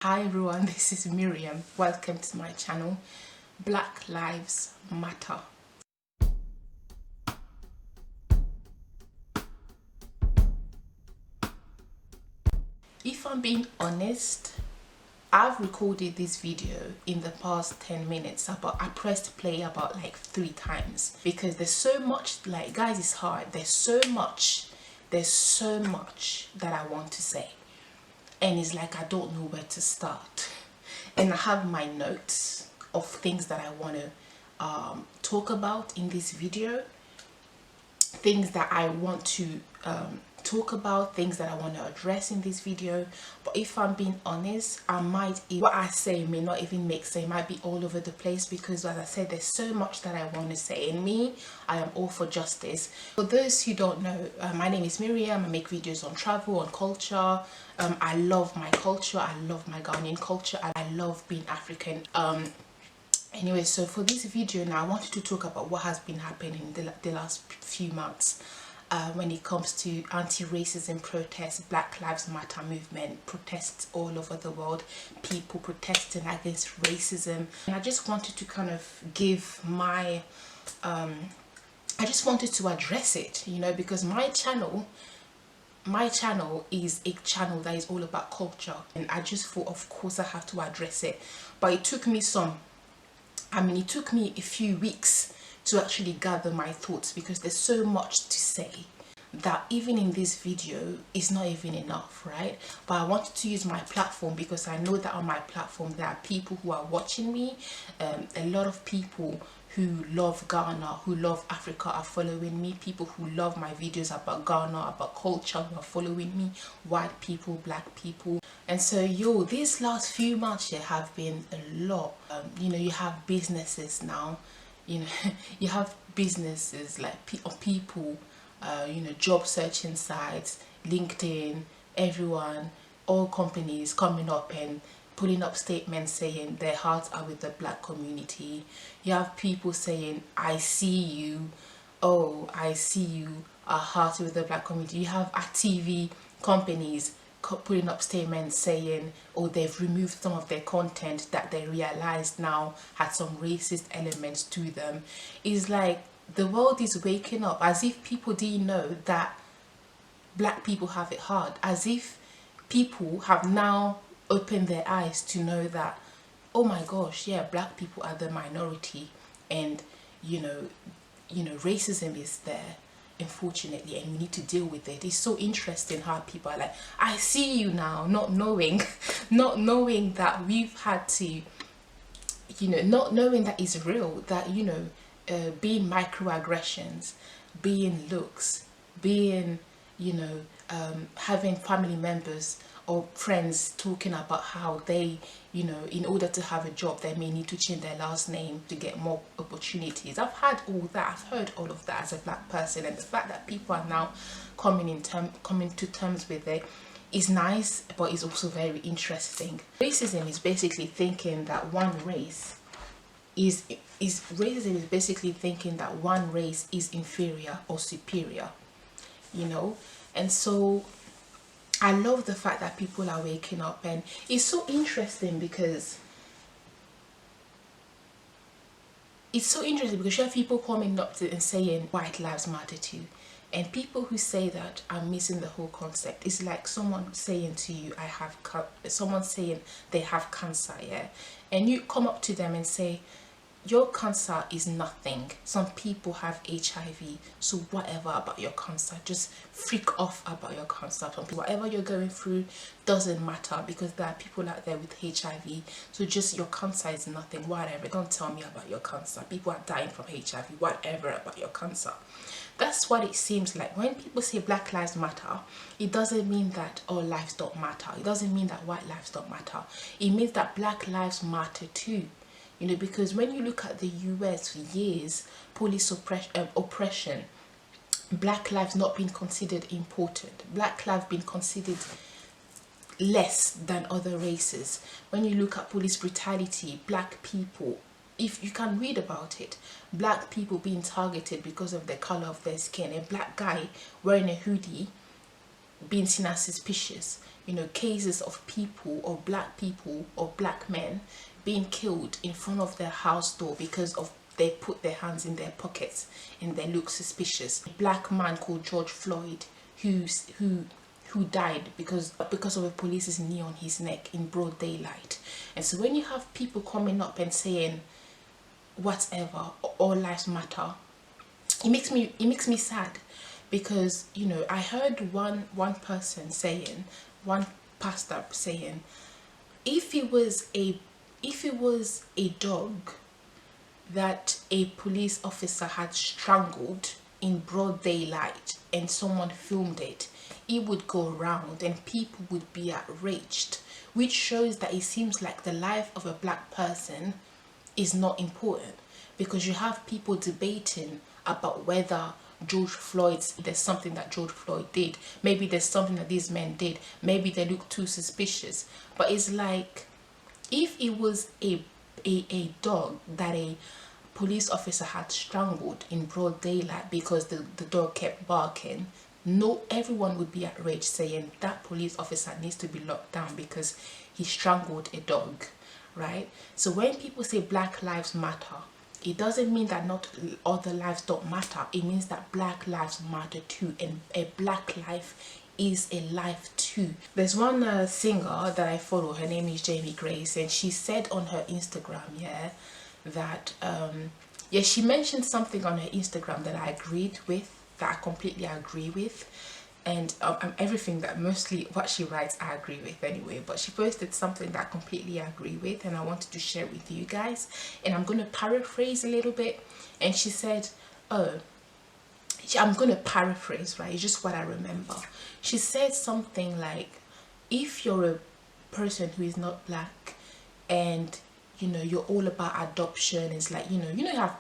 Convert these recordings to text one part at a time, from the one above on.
Hi everyone, this is Miriam. Welcome to my channel, Black Lives Matter. If I'm being honest, I've recorded this video in the past 10 minutes, but I pressed play about like 3 times because there's so much, like guys, it's hard. There's so much that I want to say. And it's like I don't know where to start. And I have my notes of things that I want to talk about in this video, things that I want to talk about, things that I want to address in this video. But if I'm being honest, what I say may not even make sense. It might be all over the place because, as I said, there's so much that I want to say. And me, I am all for justice. For those who don't know, my name is Miriam. I make videos on travel, on culture. I love my culture. I love my Ghanaian culture. I love being African. Anyway, so for this video now, I wanted to talk about what has been happening the last few months when it comes to anti-racism protests, Black Lives Matter movement, protests all over the world, people protesting against racism. And I just wanted to kind of give my, I just wanted to address it, you know, because my channel is a channel that is all about culture. And I just thought, of course, I have to address it. But it took me it took me a few weeks to actually gather my thoughts because there's so much to say that even in this video is not even enough, right? But I wanted to use my platform because I know that on my platform there are people who are watching me, a lot of people who love Ghana, who love Africa are following me, people who love my videos about Ghana, about culture who are following me, white people, black people. And so these last few months here have been a lot. You know, you have businesses now, you know, you have businesses like people, you know, job searching sites, LinkedIn, everyone, all companies coming up and putting up statements saying their hearts are with the black community. You have people saying, I see you, oh, I see you, our hearts with the black community. You have TV companies putting up statements saying, oh, they've removed some of their content that they realized now had some racist elements to them. It's like the world is waking up, as if people didn't know that black people have it hard, as if people have now opened their eyes to know that, oh my gosh, yeah, black people are the minority, and you know racism is there, unfortunately, and we need to deal with it. It's so interesting how people are like, I see you now, not knowing that we've had to, you know, not knowing that it's real, that, you know, being microaggressions, being looks, being, you know, having family members or friends talking about how they, you know, in order to have a job they may need to change their last name to get more opportunities. I've had all that, I've heard all of that as a black person, and the fact that people are now coming to terms with it is nice, but it's also very interesting. Racism is basically thinking that one race is basically thinking that one race is inferior or superior, you know. And so I love the fact that people are waking up, and it's so interesting because you have people coming up to and saying white lives matter too, and people who say that are missing the whole concept. It's like someone saying to you, someone saying they have cancer, yeah, and you come up to them and say, your cancer is nothing. Some people have HIV, so whatever about your cancer, just freak off about your cancer. Whatever you're going through doesn't matter because there are people out there with HIV, so just your cancer is nothing, whatever. Don't tell me about your cancer. People are dying from HIV, whatever about your cancer. That's what it seems like. When people say Black Lives Matter, it doesn't mean that all lives don't matter. It doesn't mean that white lives don't matter. It means that black lives matter too. You know, because when you look at the US for years, police oppression, black lives not being considered important, black lives being considered less than other races. When you look at police brutality, black people, if you can read about it, black people being targeted because of the color of their skin, a black guy wearing a hoodie being seen as suspicious. You know, cases of people or black men being killed in front of their house door because of they put their hands in their pockets and they look suspicious. A black man called George Floyd who died because of a police's knee on his neck in broad daylight. And so when you have people coming up and saying whatever, all lives matter, it makes me sad, because you know, I heard one person saying, one pastor saying, if it was a dog that a police officer had strangled in broad daylight and someone filmed it, it would go around and people would be outraged, which shows that it seems like the life of a black person is not important, because you have people debating about whether there's something that George Floyd did, maybe there's something that these men did, maybe they look too suspicious. But it's like, if it was a dog that a police officer had strangled in broad daylight because the dog kept barking, everyone would be outraged, saying that police officer needs to be locked down because he strangled a dog, right? So when people say Black Lives Matter, it doesn't mean that not other lives don't matter. It means that Black lives matter too, and a Black life is a life too. There's one singer that I follow, her name is Jamie Grace, and she said on her Instagram, that she mentioned something on her Instagram that I agreed with, that I completely agree with. And everything that, mostly what she writes, I agree with anyway, but she posted something that I completely agree with, and I wanted to share with you guys, and I'm going to paraphrase a little bit. And she said, I'm going to paraphrase, right? It's just what I remember. She said something like, if you're a person who is not black and you know you're all about adoption, it's like, you have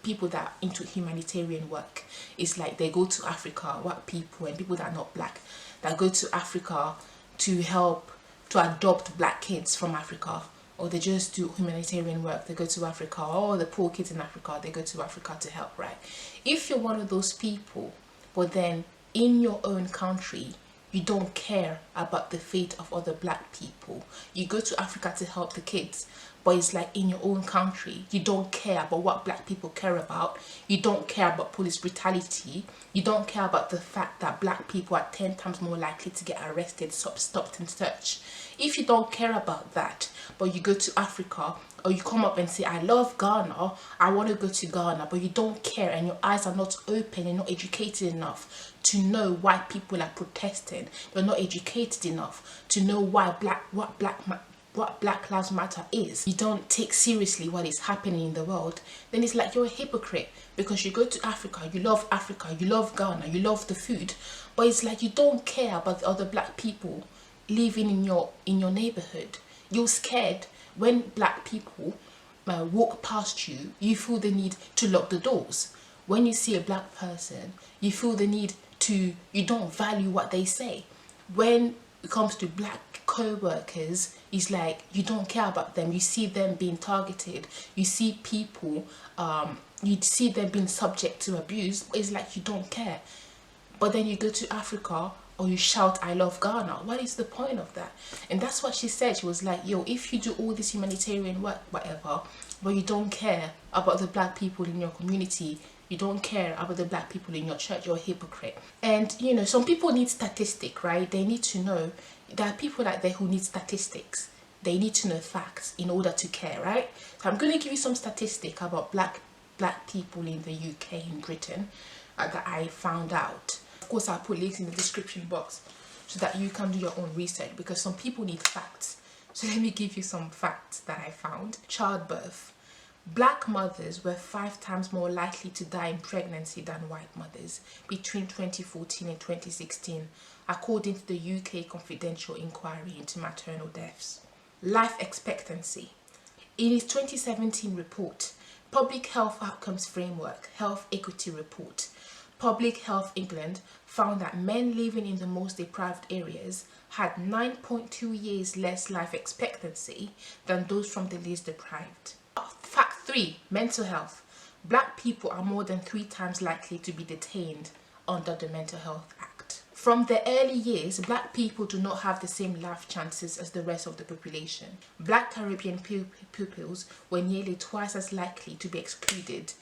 people that are into humanitarian work. It's like they go to Africa, white people and people that are not black, that go to Africa to help to adopt black kids from Africa, or they just do humanitarian work, they go to Africa, or the poor kids in Africa, they go to Africa to help, right? If you're one of those people, but then in your own country you don't care about the fate of other black people, you go to Africa to help the kids, but it's like in your own country you don't care about what black people care about, you don't care about police brutality, you don't care about the fact that black people are 10 times more likely to get arrested, stopped and searched. If you don't care about that, but you go to Africa, or you come up and say, I love Ghana, I want to go to Ghana, but you don't care and your eyes are not open and not educated enough to know why people are protesting, you're not educated enough to know why what Black Lives Matter is, you don't take seriously what is happening in the world, then it's like you're a hypocrite, because you go to Africa, you love Ghana, you love the food, but it's like you don't care about the other black people living in your neighborhood. You're scared when black people walk past you, you feel the need to lock the doors. When you see a black person, you feel the need to, you don't value what they say. When it comes to black co-workers, it's like you don't care about them, you see them being targeted, you see people, you see them being subject to abuse, it's like you don't care. But then you go to Africa, or you shout, I love Ghana. What is the point of that? And that's what she said. She was like, yo, if you do all this humanitarian work, whatever, but you don't care about the black people in your community, you don't care about the black people in your church, you're a hypocrite. And you know, some people need statistic, right? They need to know, there are people out there who need statistics. They need to know facts in order to care, right? So I'm going to give you some statistic about black people in the UK, in Britain, that I found out. Of course, I'll put links in the description box so that you can do your own research, because some people need facts. So let me give you some facts that I found. Childbirth. Black mothers were 5 times more likely to die in pregnancy than white mothers between 2014 and 2016, according to the UK Confidential Inquiry into Maternal Deaths. Life expectancy. In its 2017 report, Public Health Outcomes Framework, Health Equity Report, Public Health England found that men living in the most deprived areas had 9.2 years less life expectancy than those from the least deprived. Fact 3, mental health. Black people are more than 3 times likely to be detained under the Mental Health Act. From the early years, black people do not have the same life chances as the rest of the population. Black Caribbean pupils were nearly twice as likely to be excluded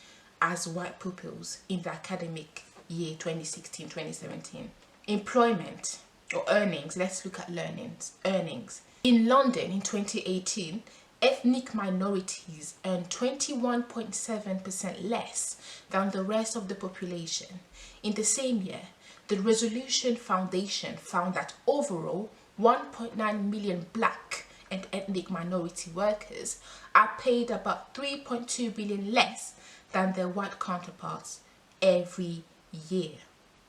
as white pupils in the academic year 2016-2017. Employment or earnings, let's look at earnings. In London in 2018, ethnic minorities earned 21.7% less than the rest of the population. In the same year, the Resolution Foundation found that overall 1.9 million black and ethnic minority workers are paid about 3.2 billion less than their white counterparts every year.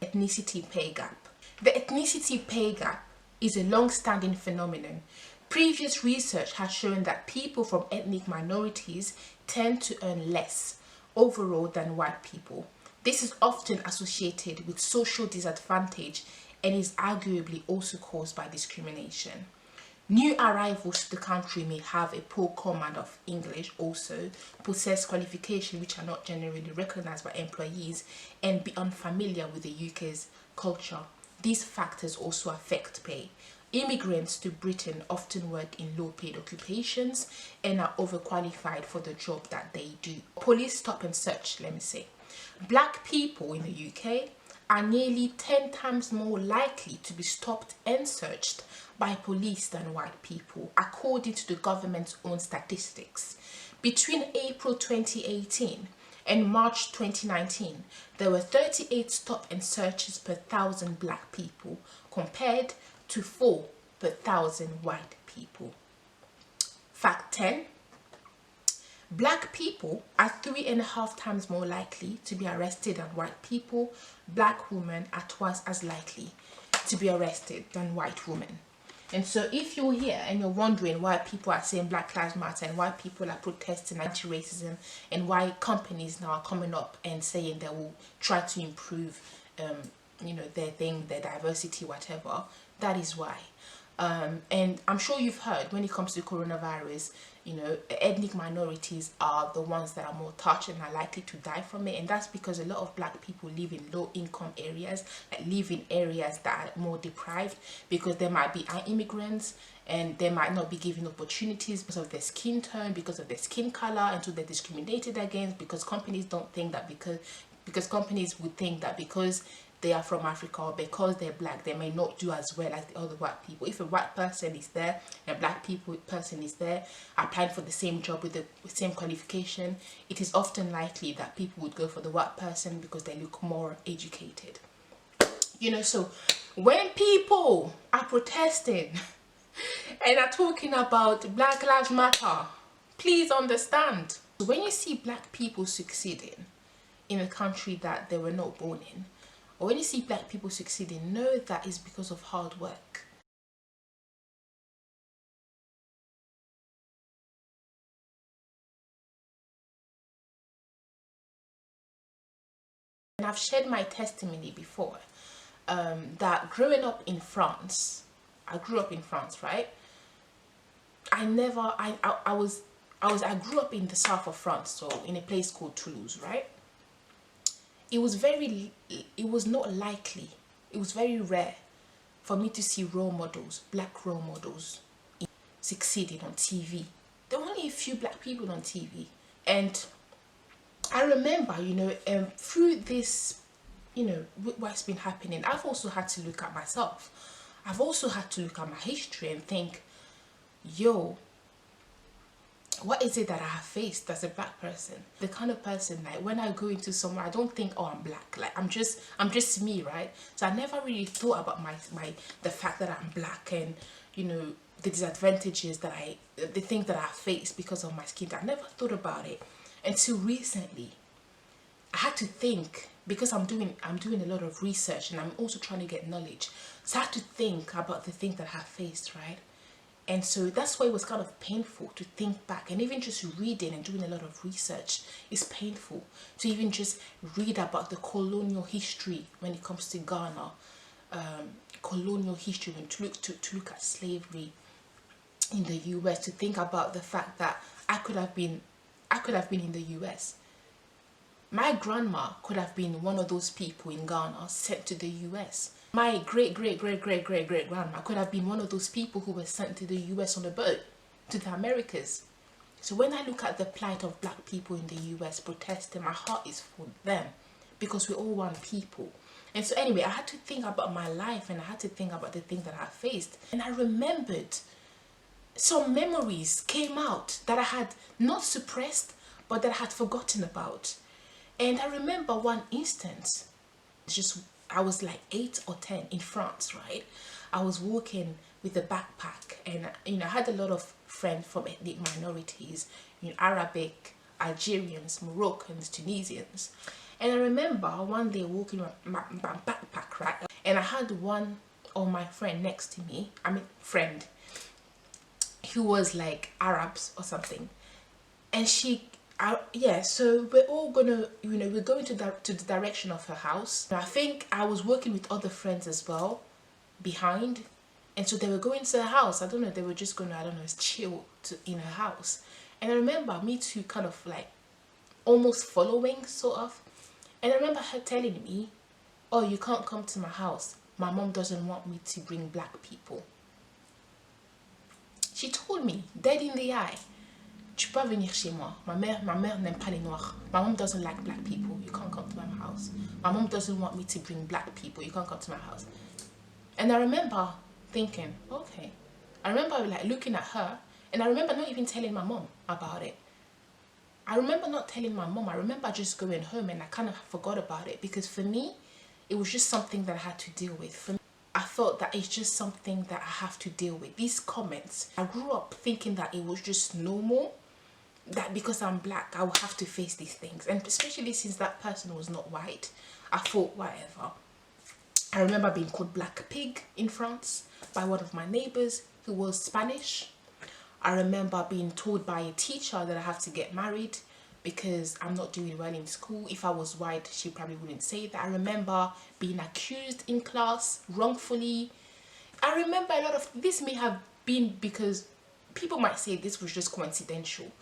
Ethnicity pay gap. The ethnicity pay gap is a long-standing phenomenon. Previous research has shown that people from ethnic minorities tend to earn less overall than white people. This is often associated with social disadvantage and is arguably also caused by discrimination. New arrivals to the country may have a poor command of English, also possess qualifications which are not generally recognized by employees, and be unfamiliar with the UK's culture. These factors also affect pay. Immigrants to Britain often work in low-paid occupations and are overqualified for the job that they do. Police stop and search, let me say. Black people in the UK are nearly 10 times more likely to be stopped and searched by police than white people, according to the government's own statistics. Between April 2018 and March 2019, there were 38 stop and searches per 1,000 black people, compared to 4 per 1,000 white people. Fact 10. Black people are 3.5 times more likely to be arrested than white people. Black women are twice as likely to be arrested than white women. And so if you're here and you're wondering why people are saying Black Lives Matter and why people are protesting anti-racism and why companies now are coming up and saying they will try to improve their diversity, whatever, that is why. And I'm sure you've heard when it comes to coronavirus, ethnic minorities are the ones that are more touched and are likely to die from it. And that's because a lot of black people live in low income areas, live in areas that are more deprived, because they might be immigrants and they might not be given opportunities because of their skin tone, because of their skin color, and so they're discriminated against because companies don't think that because companies would think that because they are from Africa or because they're black, they may not do as well as the other white people. If a white person is there and a black person is there applying for the same job with the same qualification, it is often likely that people would go for the white person because they look more educated. So when people are protesting and are talking about Black Lives Matter, please understand. When you see black people succeeding in a country that they were not born in, or when you see black people succeeding, know that is because of hard work. And I've shared my testimony before, that growing up in France, I grew up in France, right? I grew up in the south of France, so in a place called Toulouse, right? It was not likely, it was very rare for me to see black role models succeeding on TV. There were only a few black people on TV. And I remember, through this, what's been happening, I've also had to look at myself. I've also had to look at my history and think, what is it that I have faced as a black person? The kind of person, like, when I go into somewhere, I don't think, oh, I'm black. Like, I'm just me, right? So I never really thought about the fact that I'm black and, the disadvantages the things that I faced because of my skin. I never thought about it until recently. I had to think, because I'm doing a lot of research and I'm also trying to get knowledge. So I had to think about the things that I have faced, right? And so that's why it was kind of painful to think back, and even just reading and doing a lot of research is painful. To even just read about the colonial history when it comes to Ghana, colonial history, and to look at slavery in the US, to think about the fact that I could have been in the US. My grandma could have been one of those people in Ghana sent to the US My great grandma could have been one of those people who were sent to the US on a boat to the Americas. So when I look at the plight of black people in the US protesting, my heart is for them, because we're all one people. And so anyway, I had to think about my life, and I had to think about the things that I faced. And I remembered some memories came out that I had not suppressed, but that I had forgotten about. And I remember one instance, I was like 8 or 10 in France, right? I was walking with a backpack, and I had a lot of friends from ethnic minorities, Arabic, Algerians, Moroccans, Tunisians. And I remember one day walking with my backpack, right? And I had one of my friend next to me, friend, who was like Arabs or something. And so we're all gonna, we're going to the direction of her house. And I think I was working with other friends as well behind. And so they were going to her house. I don't know, they were just gonna, chill in her house. And I remember me too kind of like almost following, sort of. And I remember her telling me, oh, you can't come to my house. My mom doesn't want me to bring black people. She told me, dead in the eye, tu peux venir chez moi. Ma mère n'aime pas les noirs. My mom doesn't like black people. You can't come to my house. My mom doesn't want me to bring black people. You can't come to my house. And I remember thinking, okay. I remember like looking at her, and I remember not even telling my mom about it. I remember not telling my mom. I remember just going home, and I kind of forgot about it, because for me, it was just something that I had to deal with. For me, I thought that it's just something that I have to deal with. These comments, I grew up thinking that it was just normal, that because I'm black, I will have to face these things. And especially since that person was not white, I thought, whatever. I remember being called Black Pig in France by one of my neighbors who was Spanish. I remember being told by a teacher that I have to get married because I'm not doing well in school. If I was white, she probably wouldn't say that. I remember being accused in class wrongfully. I remember a lot of this may have been because people might say this was just coincidental.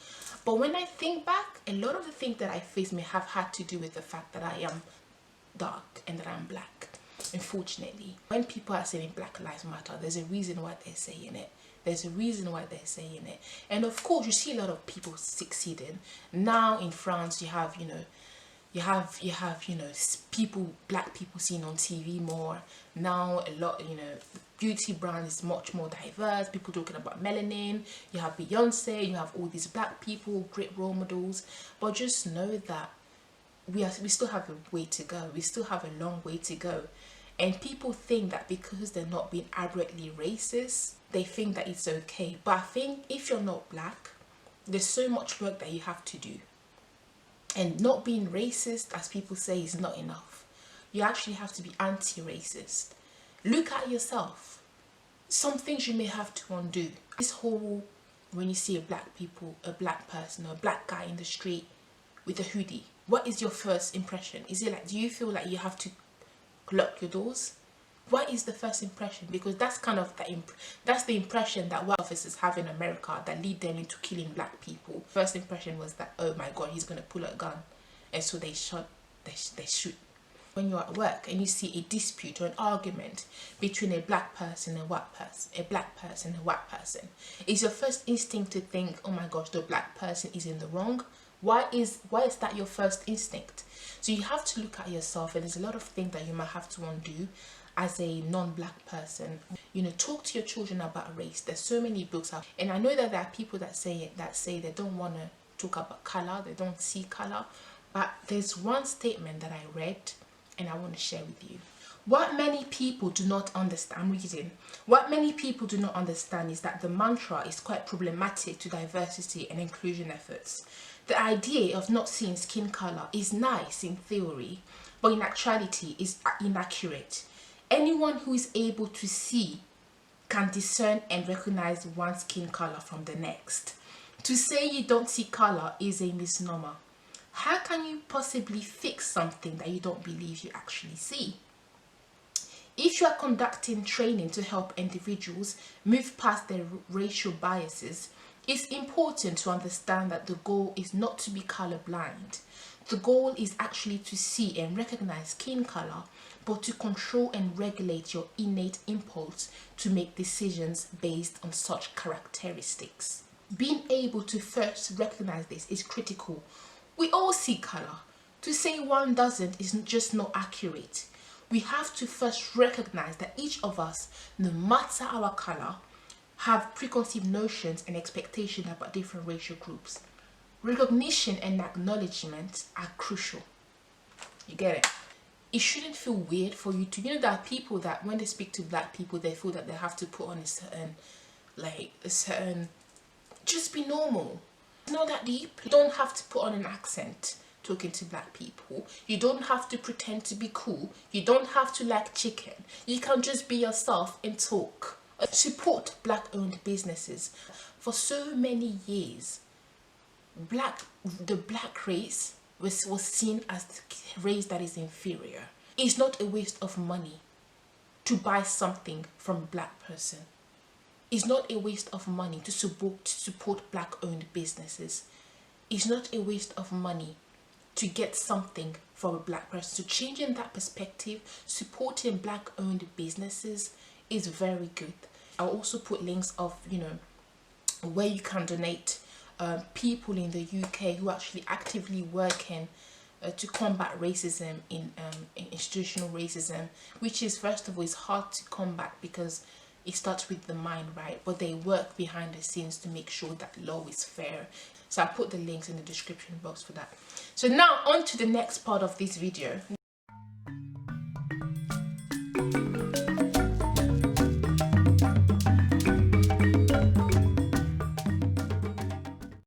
But when I think back, a lot of the things that I faced may have had to do with the fact that I am dark and that I'm black. Unfortunately, when people are saying Black Lives Matter, there's a reason why they're saying it. There's a reason why they're saying it. And of course, you see a lot of people succeeding. Now in France, you have, black people seen on TV more. Now a lot, beauty brand is much more diverse. People talking about melanin. You have Beyonce, you have all these black people, great role models. But just know that we still have a way to go. We still have a long way to go. And people think that because they're not being abjectly racist, they think that it's okay. But I think if you're not black, there's so much work that you have to do. And not being racist, as people say, is not enough. You actually have to be anti-racist. Look at yourself. Some things you may have to undo. This whole, when you see a black person or a black guy in the street with a hoodie, what is your first impression? Is it like, do you feel like you have to lock your doors? What is the first impression? Because that's kind of that's the impression that white officers have in America that lead them into killing black people. First impression was that, oh my god, he's gonna pull a gun, and so they shoot. When you're at work and you see a dispute or an argument between a black person and a white person, is your first instinct to think, oh my gosh, the black person is in the wrong? Why is that your first instinct? So you have to look at yourself, and there's a lot of things that you might have to undo as a non-black person. Talk to your children about race. There's so many books out, and I know that there are people that say they don't want to talk about color, they don't see color, but there's one statement that I read and I want to share with you. What many people do not understand, I'm reading, what many people do not understand is that the mantra is quite problematic to diversity and inclusion efforts. The idea of not seeing skin color is nice in theory, but in actuality is inaccurate. Anyone who is able to see can discern and recognize one skin color from the next. To say you don't see color is a misnomer. How can you possibly fix something that you don't believe you actually see? If you are conducting training to help individuals move past their racial biases, it's important to understand that the goal is not to be colorblind. The goal is actually to see and recognize skin color, but to control and regulate your innate impulse to make decisions based on such characteristics. Being able to first recognize this is critical. We all see color. To say one doesn't is just not accurate. We have to first recognize that each of us, no matter our color, have preconceived notions and expectations about different racial groups. Recognition and acknowledgement are crucial. You get it? It shouldn't feel weird for you to, there are people that when they speak to black people, they feel that they have to put on a certain, just be normal. It's not that deep. You don't have to put on an accent talking to black people. You don't have to pretend to be cool. You don't have to like chicken. You can just be yourself and talk. Support black owned businesses. For so many years, the black race was seen as the race that is inferior. It's not a waste of money to buy something from a black person. It's not a waste of money to support black owned businesses. It's not a waste of money to get something from a black person. So changing that perspective, supporting black owned businesses is very good. I'll also put links of where you can donate. People in the UK who actually actively working to combat racism in institutional racism, which is, first of all, is hard to combat because it starts with the mind, right? But they work behind the scenes to make sure that law is fair. So I'll put the links in the description box for that. So now on to the next part of this video.